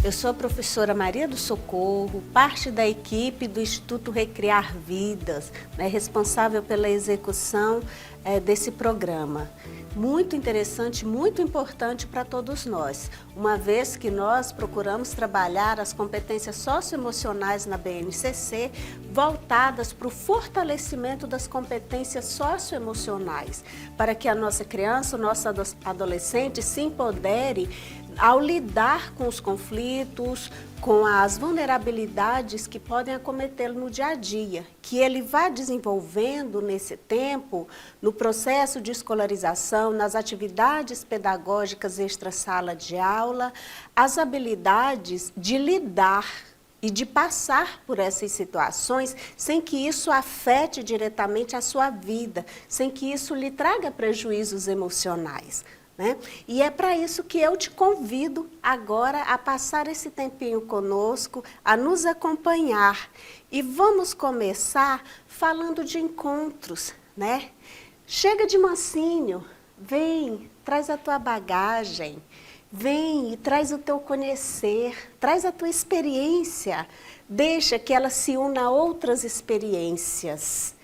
Eu sou a professora Maria do Socorro, parte da equipe do Instituto Recriar Vidas, responsável pela execução desse programa. Muito interessante, muito importante para todos nós, uma vez que nós procuramos trabalhar as competências socioemocionais na BNCC voltadas para o fortalecimento das competências socioemocionais, para que a nossa criança, o nosso adolescente se empodere ao lidar com os conflitos, com as vulnerabilidades que podem acometê-lo no dia a dia, que ele vá desenvolvendo nesse tempo, no processo de escolarização, nas atividades pedagógicas extra-sala de aula, as habilidades de lidar e de passar por essas situações sem que isso afete diretamente a sua vida, sem que isso lhe traga prejuízos emocionais. E é para isso que eu te convido agora a passar esse tempinho conosco, a nos acompanhar. E vamos começar falando de encontros, Chega de mansinho, vem, traz a tua bagagem, vem e traz o teu conhecer, traz a tua experiência, deixa que ela se una a outras experiências.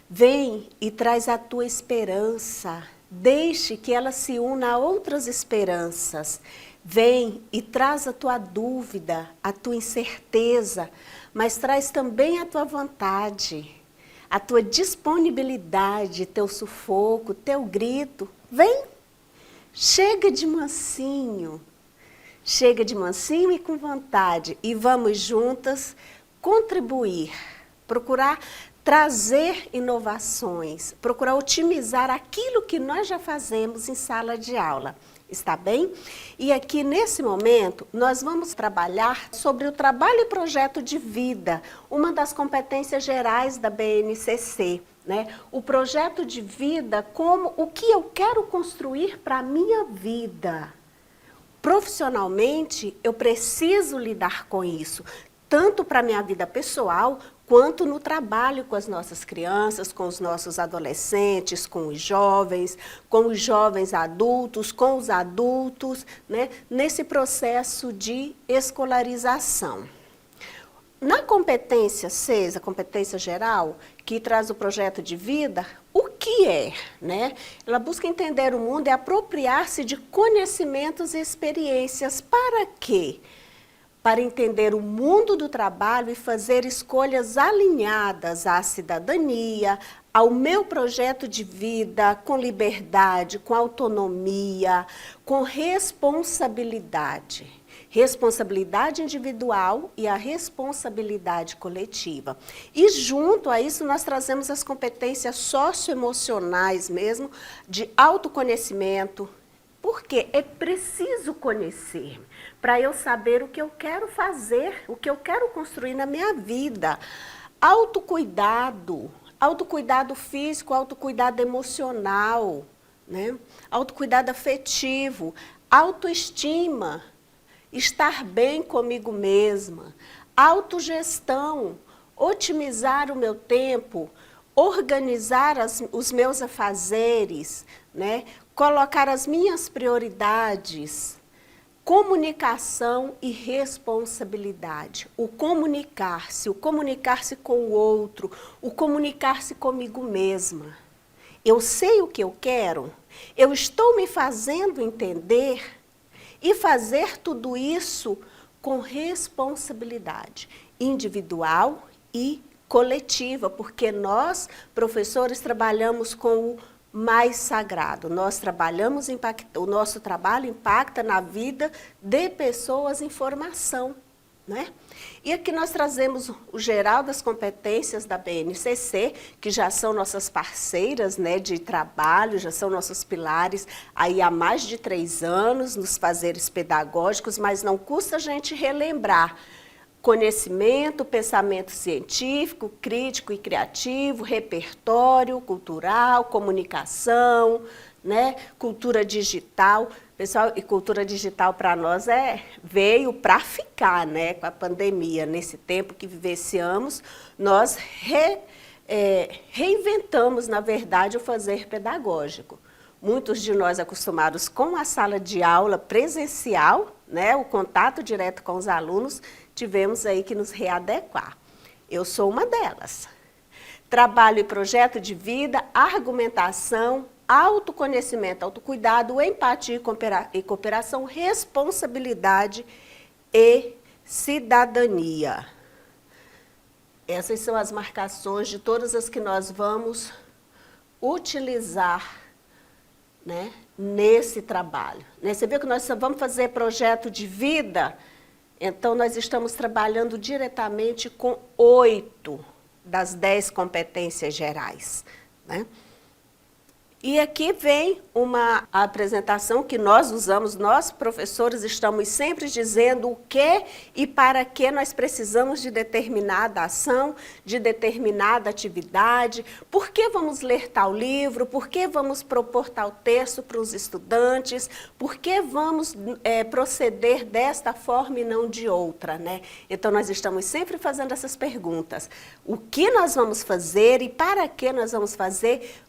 Vem e traz a tua esperança. Deixe que ela se una a outras esperanças. Vem e traz a tua dúvida, a tua incerteza, mas traz também a tua vontade, a tua disponibilidade, teu sufoco, teu grito. Vem, chega de mansinho e com vontade e vamos juntas contribuir, procurar trazer inovações, procurar otimizar aquilo que nós já fazemos em sala de aula, está bem? E aqui nesse momento nós vamos trabalhar sobre o trabalho e projeto de vida, uma das competências gerais da BNCC, O projeto de vida como o que eu quero construir para a minha vida. Profissionalmente eu preciso lidar com isso, tanto para a minha vida pessoal, quanto no trabalho com as nossas crianças, com os nossos adolescentes, com os jovens adultos, com os adultos, nesse processo de escolarização. Na competência 6, a competência geral, que traz o projeto de vida, o que é? Ela busca entender o mundo e apropriar-se de conhecimentos e experiências. Para quê? Para entender o mundo do trabalho e fazer escolhas alinhadas à cidadania, ao meu projeto de vida, com liberdade, com autonomia, com responsabilidade. Responsabilidade individual e a responsabilidade coletiva. E junto a isso nós trazemos as competências socioemocionais mesmo, de autoconhecimento. Porque é preciso conhecer para eu saber o que eu quero fazer, o que eu quero construir na minha vida. Autocuidado, autocuidado físico, autocuidado emocional, autocuidado afetivo, autoestima, estar bem comigo mesma, autogestão, otimizar o meu tempo, organizar os meus afazeres, colocar as minhas prioridades, comunicação e responsabilidade. O comunicar-se com o outro, o comunicar-se comigo mesma. Eu sei o que eu quero, eu estou me fazendo entender e fazer tudo isso com responsabilidade individual e coletiva, porque nós, professores, trabalhamos com o mais sagrado. O nosso trabalho impacta na vida de pessoas em formação. E aqui nós trazemos o geral das competências da BNCC, que já são nossas parceiras de trabalho, já são nossos pilares aí há mais de 3 anos nos fazeres pedagógicos, mas não custa a gente relembrar. Conhecimento, pensamento científico, crítico e criativo, repertório cultural, comunicação, cultura digital. Pessoal, e cultura digital para nós veio para ficar, com a pandemia. Nesse tempo que vivenciamos, nós reinventamos, na verdade, o fazer pedagógico. Muitos de nós acostumados com a sala de aula presencial, né, o contato direto com os alunos, tivemos aí que nos readequar. Eu sou uma delas. Trabalho e projeto de vida, argumentação, autoconhecimento, autocuidado, empatia e cooperação, responsabilidade e cidadania. Essas são as marcações de todas as que nós vamos utilizar, né, nesse trabalho. Você viu que nós vamos fazer projeto de vida? Então, nós estamos trabalhando diretamente com 8 das 10 competências gerais, né? E aqui vem uma apresentação que nós usamos, nós professores estamos sempre dizendo o que e para que nós precisamos de determinada ação, de determinada atividade, por que vamos ler tal livro, por que vamos propor tal texto para os estudantes, por que vamos proceder desta forma e não de outra, né? Então nós estamos sempre fazendo essas perguntas. O que nós vamos fazer e para que nós vamos fazer?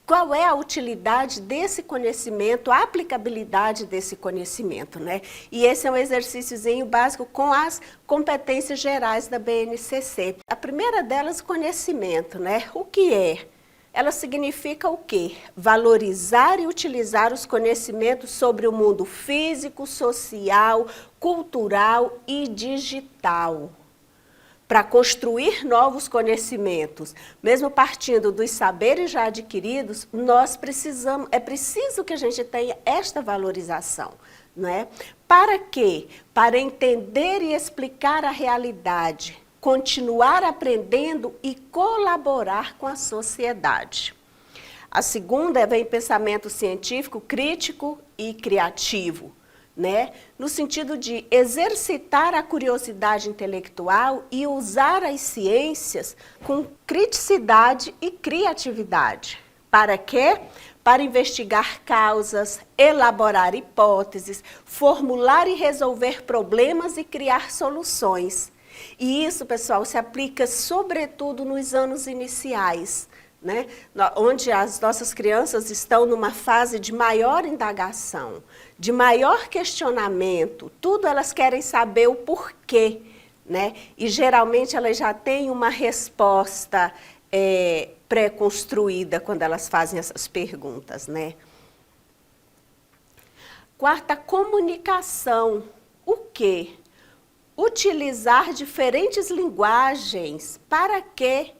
Qual é a utilidade desse conhecimento, a aplicabilidade desse conhecimento, né? E esse é um exercíciozinho básico com as competências gerais da BNCC. A primeira delas, conhecimento, né? O que é? Ela significa o quê? Valorizar e utilizar os conhecimentos sobre o mundo físico, social, cultural e digital, para construir novos conhecimentos, mesmo partindo dos saberes já adquiridos, é preciso que a gente tenha esta valorização, não é? Para quê? Para entender e explicar a realidade, continuar aprendendo e colaborar com a sociedade. A segunda vem pensamento científico, crítico e criativo, né? No sentido de exercitar a curiosidade intelectual e usar as ciências com criticidade e criatividade. Para quê? Para investigar causas, elaborar hipóteses, formular e resolver problemas e criar soluções. E isso, pessoal, se aplica sobretudo nos anos iniciais, né? Onde as nossas crianças estão numa fase de maior indagação, de maior questionamento, tudo elas querem saber o porquê, né? E geralmente elas já têm uma resposta pré-construída quando elas fazem essas perguntas, né? Quarta, comunicação. O quê? Utilizar diferentes linguagens. Para quê?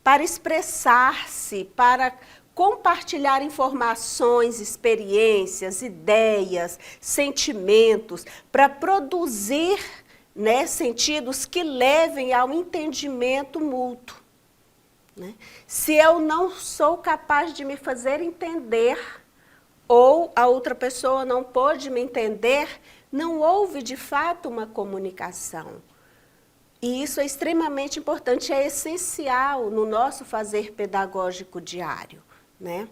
Para expressar-se, para compartilhar informações, experiências, ideias, sentimentos, para produzir, né, sentidos que levem ao entendimento mútuo, né? Se eu não sou capaz de me fazer entender, ou a outra pessoa não pôde me entender, não houve de fato uma comunicação. E isso é extremamente importante, é essencial no nosso fazer pedagógico diário, né?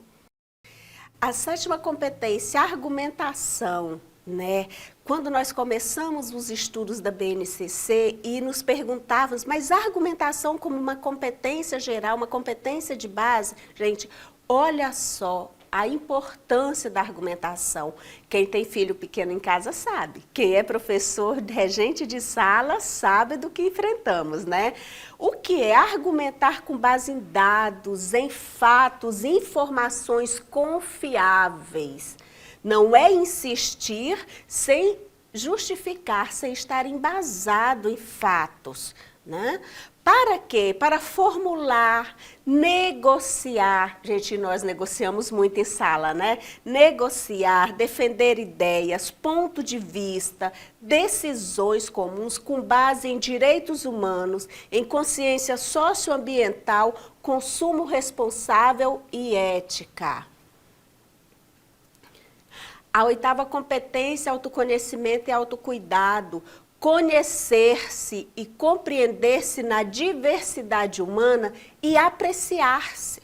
A sétima competência, argumentação, né? Quando nós começamos os estudos da BNCC e nos perguntávamos, mas a argumentação como uma competência geral, uma competência de base, gente, olha só a importância da argumentação. Quem tem filho pequeno em casa sabe. Quem é professor, regente de sala, sabe do que enfrentamos, né? O que é argumentar com base em dados, em fatos, informações confiáveis. Não é insistir sem justificar, sem estar embasado em fatos, né? Para quê? Para formular, negociar. Gente, nós negociamos muito em sala, né? Negociar, defender ideias, ponto de vista, decisões comuns com base em direitos humanos, em consciência socioambiental, consumo responsável e ética. A oitava competência, autoconhecimento e autocuidado. Conhecer-se e compreender-se na diversidade humana e apreciar-se,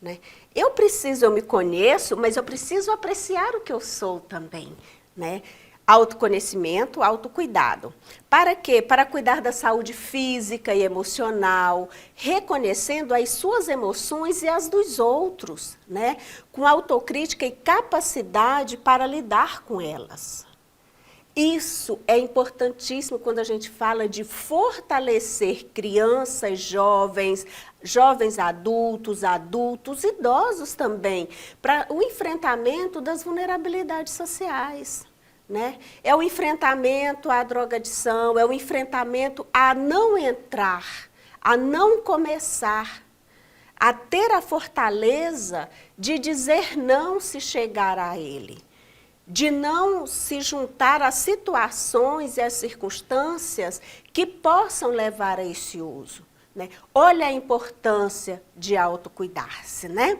né? Eu me conheço, mas eu preciso apreciar o que eu sou também, né? Autoconhecimento, autocuidado. Para quê? Para cuidar da saúde física e emocional, reconhecendo as suas emoções e as dos outros, né? Com autocrítica e capacidade para lidar com elas. Isso é importantíssimo quando a gente fala de fortalecer crianças, jovens adultos, idosos também, para o enfrentamento das vulnerabilidades sociais. Né? É o enfrentamento à drogadição, é o enfrentamento a não entrar, a não começar, a ter a fortaleza de dizer não se chegar a ele, de não se juntar a situações e a circunstâncias que possam levar a esse uso. Né? Olha a importância de autocuidar-se. Né?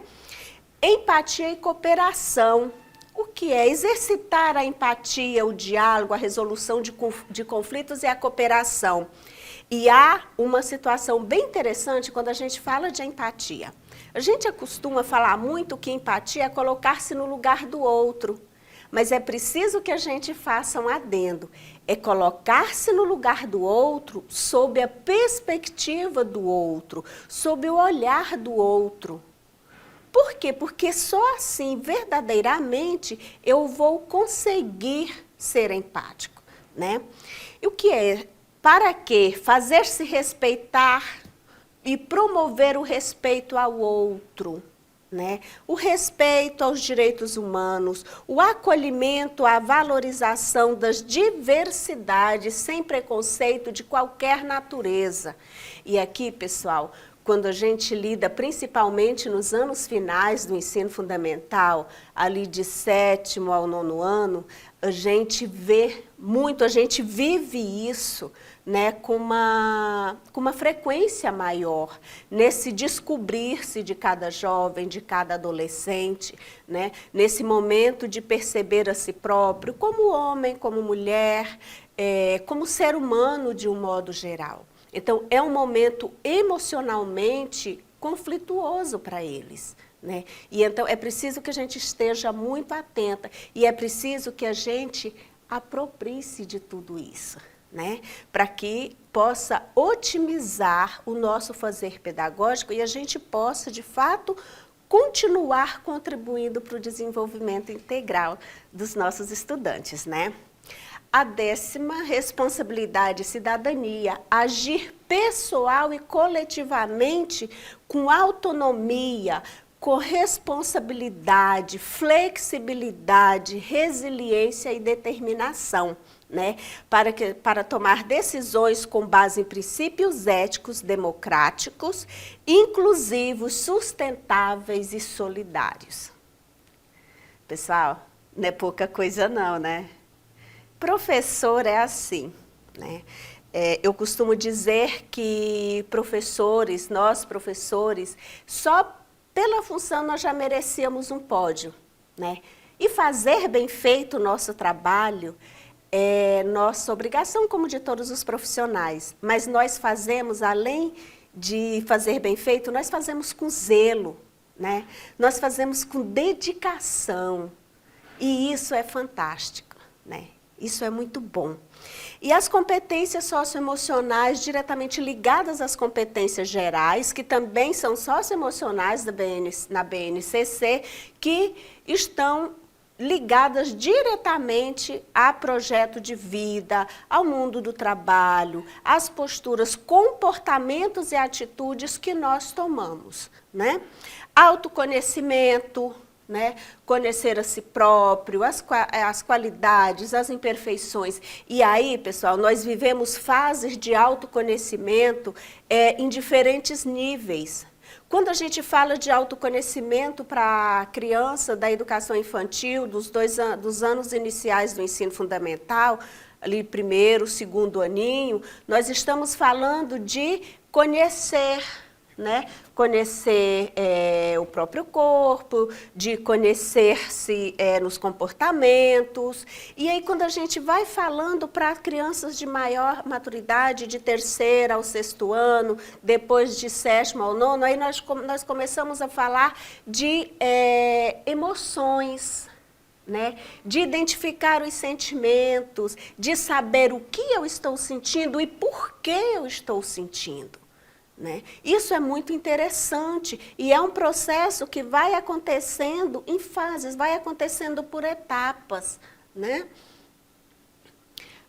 Empatia e cooperação. O que é? Exercitar a empatia, o diálogo, a resolução de conflitos e a cooperação. E há uma situação bem interessante quando a gente fala de empatia. A gente costuma falar muito que empatia é colocar-se no lugar do outro. Mas é preciso que a gente faça um adendo. É colocar-se no lugar do outro sob a perspectiva do outro, sob o olhar do outro. Por quê? Porque só assim, verdadeiramente, eu vou conseguir ser empático. Né? E o que é? Para quê? Fazer-se respeitar e promover o respeito ao outro. Né? O respeito aos direitos humanos, o acolhimento, a valorização das diversidades sem preconceito de qualquer natureza. E aqui, pessoal, quando a gente lida, principalmente nos anos finais do ensino fundamental, ali de 7º ao 9º ano, a gente vê muito, a gente vive isso, né, com uma frequência maior, nesse descobrir-se de cada jovem, de cada adolescente, né, nesse momento de perceber a si próprio como homem, como mulher, como ser humano de um modo geral. Então, é um momento emocionalmente conflituoso para eles. Né? E então, é preciso que a gente esteja muito atenta e é preciso que a gente aproprie-se de tudo isso. Né? Para que possa otimizar o nosso fazer pedagógico e a gente possa, de fato, continuar contribuindo para o desenvolvimento integral dos nossos estudantes. Né? A 10ª, responsabilidade e cidadania, agir pessoal e coletivamente com autonomia, corresponsabilidade, flexibilidade, resiliência e determinação. Né, para tomar decisões com base em princípios éticos, democráticos, inclusivos, sustentáveis e solidários. Pessoal, não é pouca coisa não, né? Professor é assim, né? Eu costumo dizer que nós professores, só pela função nós já merecíamos um pódio, né? E fazer bem feito o nosso trabalho é nossa obrigação, como de todos os profissionais, mas nós fazemos, além de fazer bem feito, nós fazemos com zelo, né? Nós fazemos com dedicação, e isso é fantástico, né? Isso é muito bom. E as competências socioemocionais diretamente ligadas às competências gerais, que também são socioemocionais na BNCC, que estão ligadas diretamente a projeto de vida, ao mundo do trabalho, às posturas, comportamentos e atitudes que nós tomamos. Né? Autoconhecimento, né? Conhecer a si próprio, as qualidades, as imperfeições. E aí, pessoal, nós vivemos fases de autoconhecimento em diferentes níveis. Quando a gente fala de autoconhecimento para a criança da educação infantil, dos anos iniciais do ensino fundamental, ali 1º, 2º aninho, nós estamos falando de conhecer, né? Conhecer o próprio corpo, de conhecer-se nos comportamentos. E aí, quando a gente vai falando para crianças de maior maturidade, de 3º ao 6º ano, depois de 7º ao 9º, aí nós começamos a falar de emoções, né? De identificar os sentimentos, de saber o que eu estou sentindo e por que eu estou sentindo. Né? Isso é muito interessante e é um processo que vai acontecendo em fases, vai acontecendo por etapas. Né?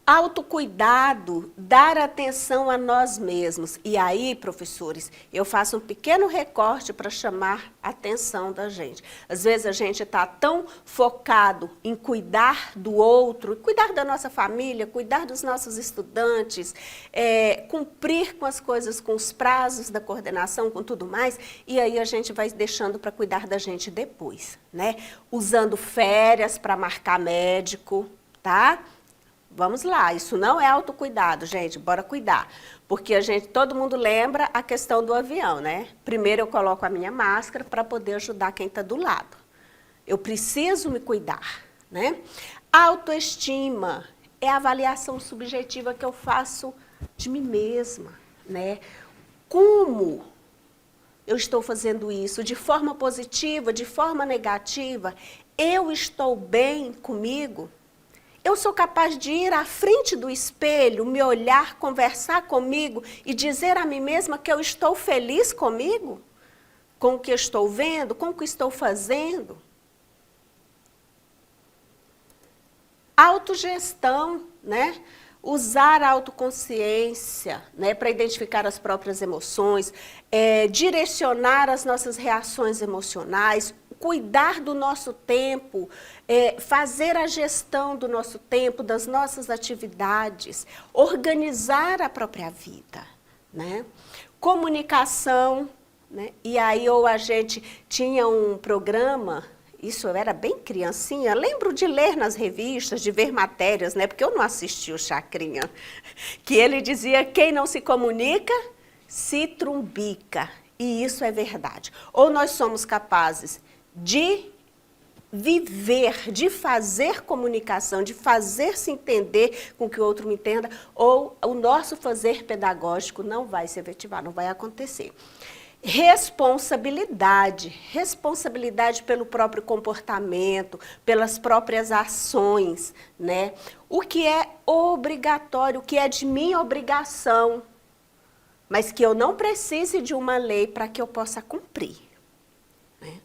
Autocuidado, dar atenção a nós mesmos. E aí, professores, eu faço um pequeno recorte para chamar a atenção da gente. Às vezes a gente está tão focado em cuidar do outro, cuidar da nossa família, cuidar dos nossos estudantes, cumprir com as coisas, com os prazos da coordenação, com tudo mais, e aí a gente vai deixando para cuidar da gente depois, né? Usando férias para marcar médico, tá? Vamos lá, isso não é autocuidado, gente, bora cuidar. Porque todo mundo lembra a questão do avião, né? Primeiro eu coloco a minha máscara para poder ajudar quem está do lado. Eu preciso me cuidar, né? Autoestima é a avaliação subjetiva que eu faço de mim mesma, né? Como eu estou fazendo isso? De forma positiva, de forma negativa? Eu estou bem comigo? Eu sou capaz de ir à frente do espelho, me olhar, conversar comigo e dizer a mim mesma que eu estou feliz comigo? Com o que eu estou vendo, com o que estou fazendo? Autogestão, né? Usar a autoconsciência, né, para identificar as próprias emoções, direcionar as nossas reações emocionais, cuidar do nosso tempo, fazer a gestão do nosso tempo, das nossas atividades, organizar a própria vida, né? Comunicação, né? E aí ou a gente tinha um programa, isso eu era bem criancinha, lembro de ler nas revistas, de ver matérias, né? Porque eu não assisti o Chacrinha, que ele dizia: quem não se comunica, se trumbica. E isso é verdade. Ou nós somos capazes de viver, de fazer comunicação, de fazer se entender com que o outro me entenda, ou o nosso fazer pedagógico não vai se efetivar, não vai acontecer. Responsabilidade, responsabilidade pelo próprio comportamento, pelas próprias ações, né? O que é obrigatório, o que é de minha obrigação, mas que eu não precise de uma lei para que eu possa cumprir, né?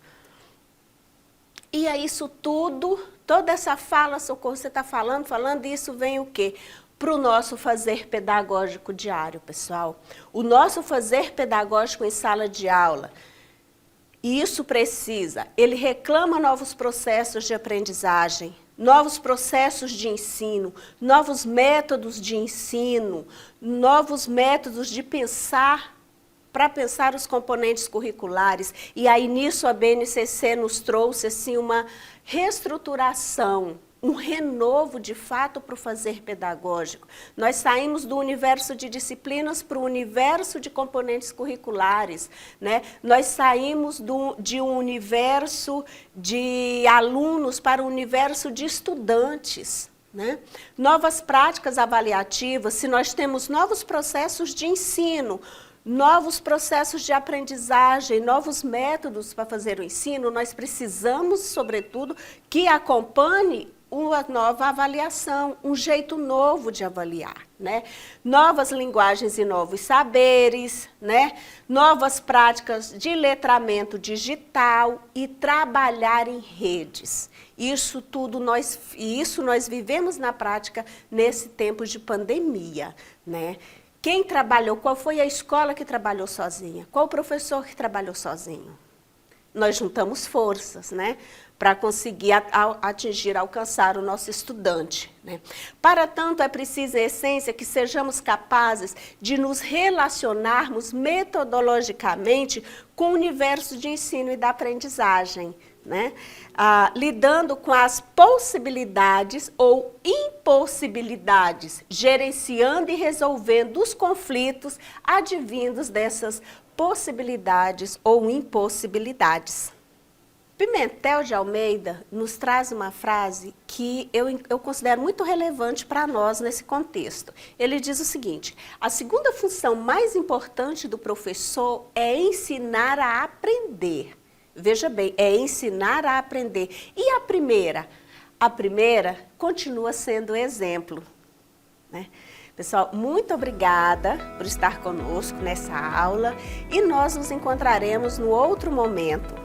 E é isso tudo, toda essa fala, Socorro, você está falando, e isso vem o quê? Para o nosso fazer pedagógico diário, pessoal. O nosso fazer pedagógico em sala de aula. E isso precisa, ele reclama novos processos de aprendizagem, novos processos de ensino, novos métodos de ensino, novos métodos de pensar, para pensar os componentes curriculares. E aí nisso a BNCC nos trouxe assim uma reestruturação, um renovo de fato para o fazer pedagógico. Nós saímos do universo de disciplinas para o universo de componentes curriculares, né? Nós saímos de um universo de alunos para o universo de estudantes, né? Novas práticas avaliativas, se nós temos novos processos de ensino, novos processos de aprendizagem, novos métodos para fazer o ensino, nós precisamos, sobretudo, que acompanhe uma nova avaliação, um jeito novo de avaliar, né? Novas linguagens e novos saberes, né? Novas práticas de letramento digital e trabalhar em redes. Isso tudo nós vivemos na prática nesse tempo de pandemia, né? Quem trabalhou, qual foi a escola que trabalhou sozinha? Qual o professor que trabalhou sozinho? Nós juntamos forças, né, para conseguir atingir, alcançar o nosso estudante, né? Para tanto, é preciso, em essência, que sejamos capazes de nos relacionarmos metodologicamente com o universo de ensino e da aprendizagem, né? Lidando com as possibilidades ou impossibilidades, gerenciando e resolvendo os conflitos advindos dessas possibilidades ou impossibilidades. Pimentel de Almeida nos traz uma frase que eu considero muito relevante para nós nesse contexto. Ele diz o seguinte: a segunda função mais importante do professor é ensinar a aprender. Veja bem, é ensinar a aprender. E a primeira? A primeira continua sendo exemplo, né? Pessoal, muito obrigada por estar conosco nessa aula e nós nos encontraremos no outro momento.